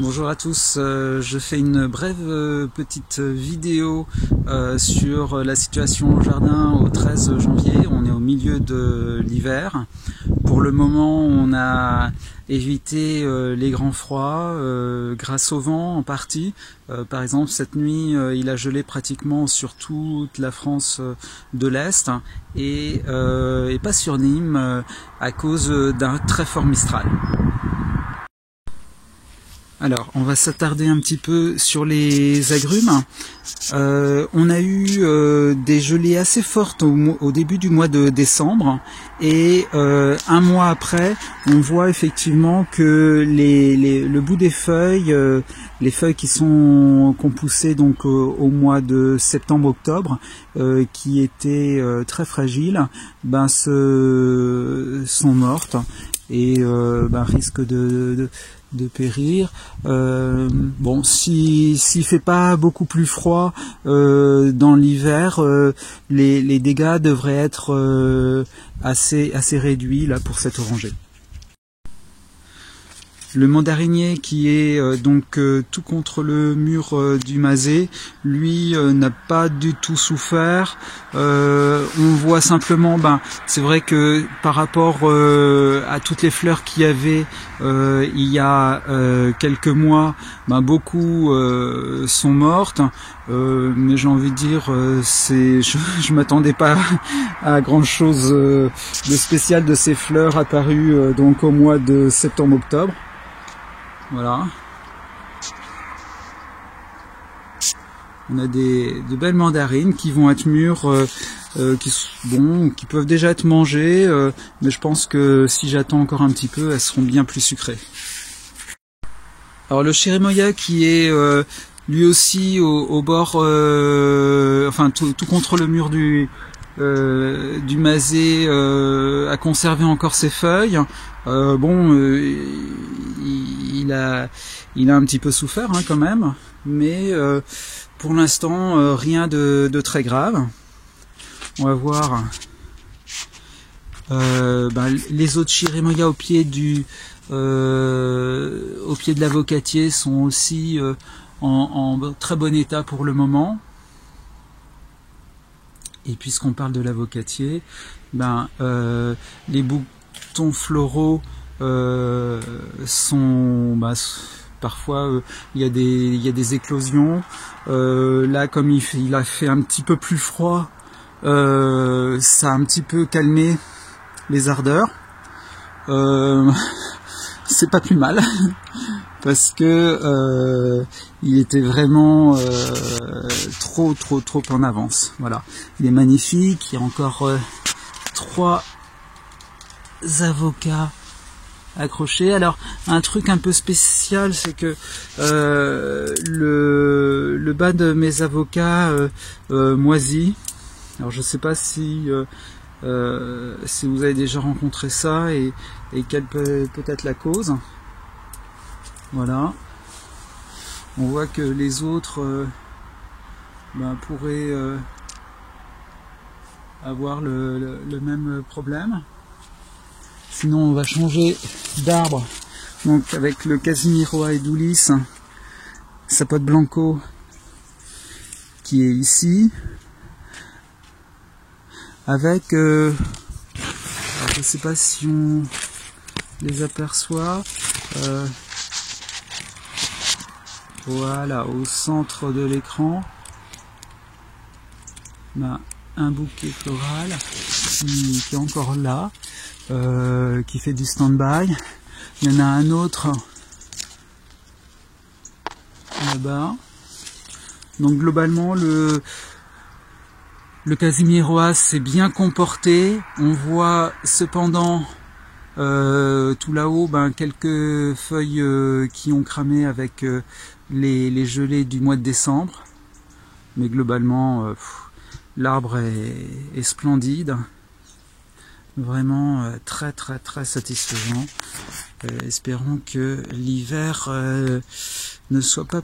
Bonjour à tous, je fais une brève petite vidéo sur la situation au jardin au 13 janvier. On est au milieu de l'hiver. Pour le moment, on a évité les grands froids grâce au vent en partie. Par exemple, cette nuit, il a gelé pratiquement sur toute la France de l'Est et pas sur Nîmes à cause d'un très fort Mistral. Alors, on va s'attarder un petit peu sur les agrumes. On a eu des gelées assez fortes au début du mois de décembre et un mois après, on voit effectivement que le bout des feuilles, les feuilles qui ont poussé donc au mois de septembre-octobre, qui étaient très fragiles, sont mortes et risquent de périr. Bon, s'il fait pas beaucoup plus froid dans l'hiver, les dégâts devraient être assez réduits là pour cette orangée. Le mandarinier qui est tout contre le mur du Mazet, lui n'a pas du tout souffert. On voit simplement, c'est vrai que par rapport à toutes les fleurs qu'il y avait il y a quelques mois, beaucoup sont mortes. Mais j'ai envie de dire, je m'attendais pas à grand chose de spécial de ces fleurs apparues donc au mois de septembre-octobre. Voilà. On a de belles mandarines qui vont être mûres, qui peuvent déjà être mangées, mais je pense que si j'attends encore un petit peu, elles seront bien plus sucrées. Alors le chérimoya qui est lui aussi au bord, tout contre le mur du Mazet, a conservé encore ses feuilles. Il a un petit peu souffert quand même, mais pour l'instant rien de très grave. On va voir les autres chérimoya au pied de l'avocatier sont aussi en très bon état pour le moment. Et puisqu'on parle de l'avocatier, les boutons floraux sont parfois il y a des éclosions. Là, comme il a fait un petit peu plus froid, ça a un petit peu calmé les ardeurs. C'est pas plus mal parce que il était vraiment trop en avance. Voilà, il est magnifique. Il y a encore 3 avocats accrochés. Alors un truc un peu spécial, c'est que le bas de mes avocats moisit. Alors je sais pas si vous avez déjà rencontré ça et quelle peut être la cause. Voilà. On voit que les autres pourraient avoir le même problème. Sinon on va changer d'arbre. Donc avec le Casimiroa edulis, Sapote Blanco qui est ici. Avec, je ne sais pas si on les aperçoit, voilà, au centre de l'écran, un bouquet floral qui est encore là, qui fait du stand-by. Il y en a un autre là-bas. Donc globalement, le Casimiroa s'est bien comporté. On voit cependant tout là-haut quelques feuilles qui ont cramé avec les gelées du mois de décembre. Mais globalement, l'arbre est splendide. Vraiment très satisfaisant. Espérons que l'hiver ne soit pas...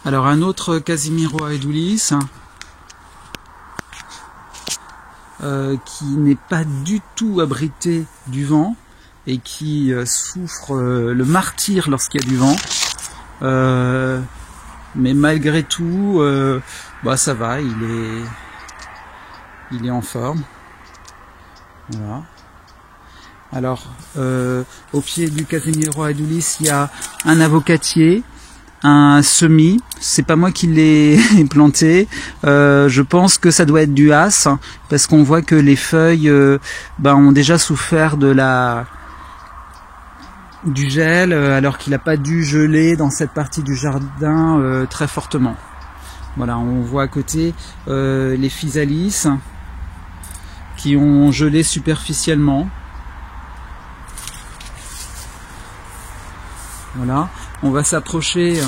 Alors un autre Casimiroa edulis, qui n'est pas du tout abrité du vent, et qui souffre le martyre lorsqu'il y a du vent. Mais malgré tout, ça va, il est en forme. Voilà. Alors, au pied du Casimiro Aedulis, il y a un avocatier, un semis. C'est pas moi qui l'ai planté. Je pense que ça doit être du As, parce qu'on voit que les feuilles ont déjà souffert du gel, alors qu'il n'a pas dû geler dans cette partie du jardin très fortement. Voilà, on voit à côté les physalis qui ont gelé superficiellement. Voilà, on va s'approcher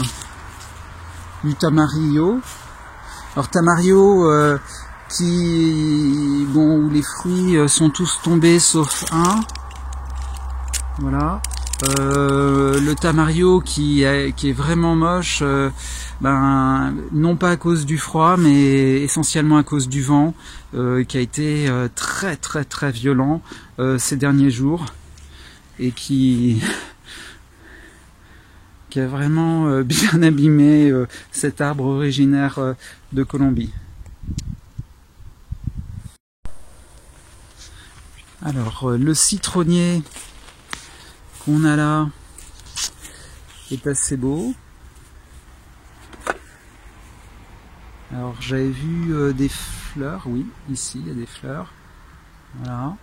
du tamarillo. Alors tamarillo où les fruits sont tous tombés sauf un. Voilà. Le tamarillo qui est vraiment moche, non pas à cause du froid, mais essentiellement à cause du vent, qui a été très très très violent ces derniers jours, et qui a vraiment bien abîmé cet arbre originaire de Colombie. Alors le citronnier qu'on a là est assez beau. Alors j'avais vu des fleurs, oui, ici il y a des fleurs. Voilà.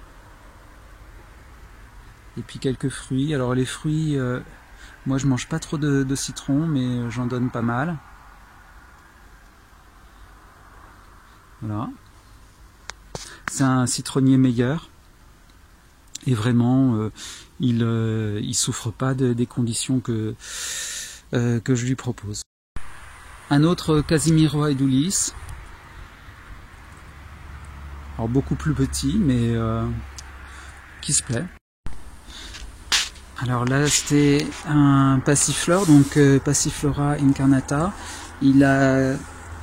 Et puis quelques fruits. Alors les fruits, moi je mange pas trop de citron, mais j'en donne pas mal. Voilà. C'est un citronnier meilleur. Et vraiment, il souffre pas des conditions que je lui propose. Un autre Casimiro Aedulis. Alors beaucoup plus petit, mais qui se plaît. Alors là, c'était un passiflore, donc Passiflora incarnata. Il a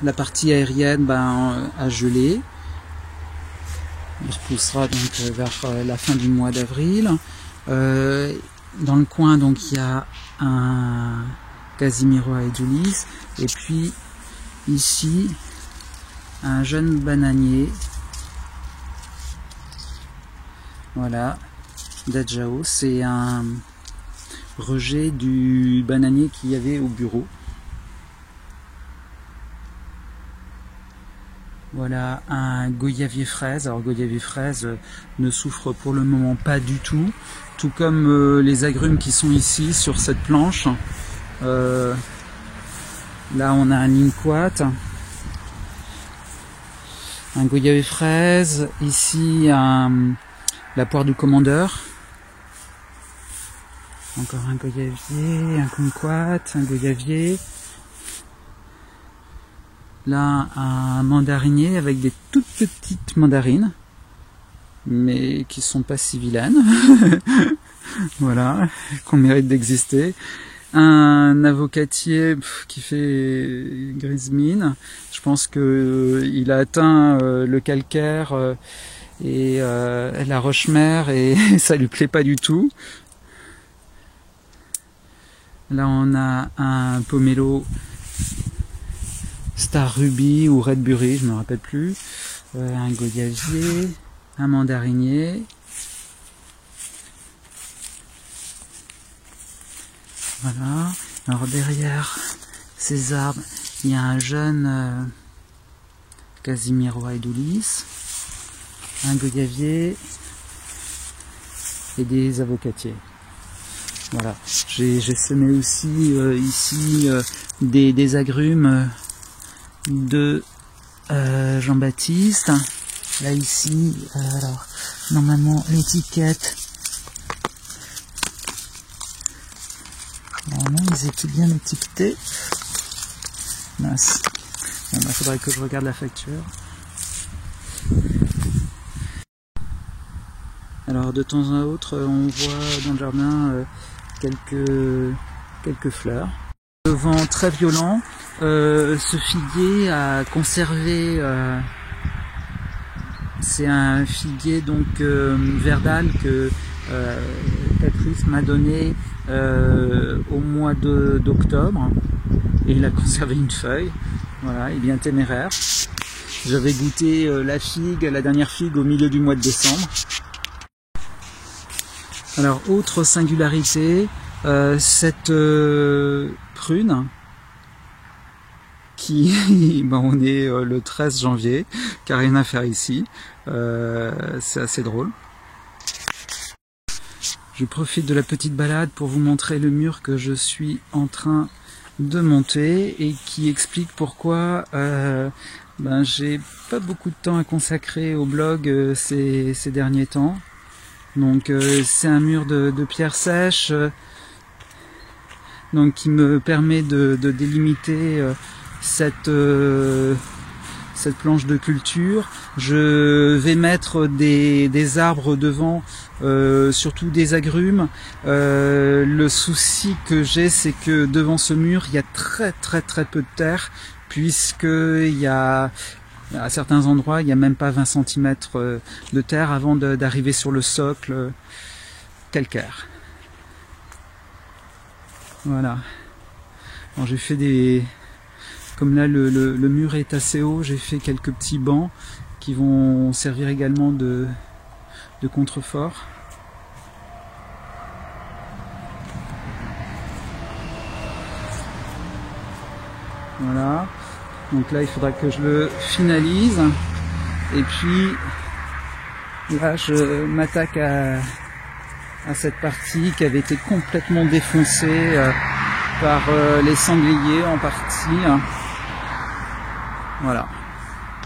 la partie aérienne à geler. Il repoussera donc vers la fin du mois d'avril. Dans le coin, donc il y a un Casimiro Aedulis, et puis ici un jeune bananier. Voilà, d'Adjao, c'est un rejet du bananier qu'il y avait au bureau. Voilà un goyavier fraise. Alors goyavier fraise ne souffre pour le moment pas du tout comme les agrumes qui sont ici sur cette planche. Là on a un linquat, un goyavier fraise, ici la poire du commandeur, encore un goyavier, un kumquat, un goyavier. Là, un mandarinier avec des toutes petites mandarines, mais qui sont pas si vilaines. Voilà, qu'on mérite d'exister. Un avocatier qui fait grise mine. Je pense que il a atteint le calcaire et la roche-mère, et ça lui plaît pas du tout. Là, on a un pomelo Star Ruby ou Redbury, je ne me rappelle plus, un goyavier, un mandarinier, voilà. Alors derrière ces arbres, il y a un jeune Casimiro Aedulis, un goyavier et des avocatiers. Voilà, j'ai semé aussi ici des agrumes de Jean-Baptiste. Là ici, alors normalement l'étiquette, normalement ils étaient bien étiquetés. Mince. Bon, faudrait que je regarde la facture. Alors de temps à autre, on voit dans le jardin quelques fleurs. Le vent très violent. Ce figuier a conservé, c'est un figuier donc Verdal Patrice m'a donné au mois d'octobre, et il a conservé une feuille. Voilà, il est bien téméraire. J'avais goûté la dernière figue au milieu du mois de décembre. Alors, autre singularité, cette prune qui, ben, on est le 13 janvier, car rien à faire ici, c'est assez drôle. Je profite de la petite balade pour vous montrer le mur que je suis en train de monter et qui explique pourquoi ben, j'ai pas beaucoup de temps à consacrer au blog ces derniers temps. Donc c'est un mur de pierre sèche donc qui me permet de délimiter cette planche de culture. Je vais mettre des arbres devant, surtout des agrumes. Le souci que j'ai, c'est que devant ce mur, il y a très peu de terre, puisque il y a à certains endroits, il n'y a même pas 20 cm de terre avant d'arriver sur le socle calcaire. Voilà. Alors j'ai fait comme là le mur est assez haut, j'ai fait quelques petits bancs qui vont servir également de contrefort. Voilà. Donc là, il faudra que je le finalise. Et puis, là, je m'attaque à cette partie qui avait été complètement défoncée par les sangliers en partie. Voilà.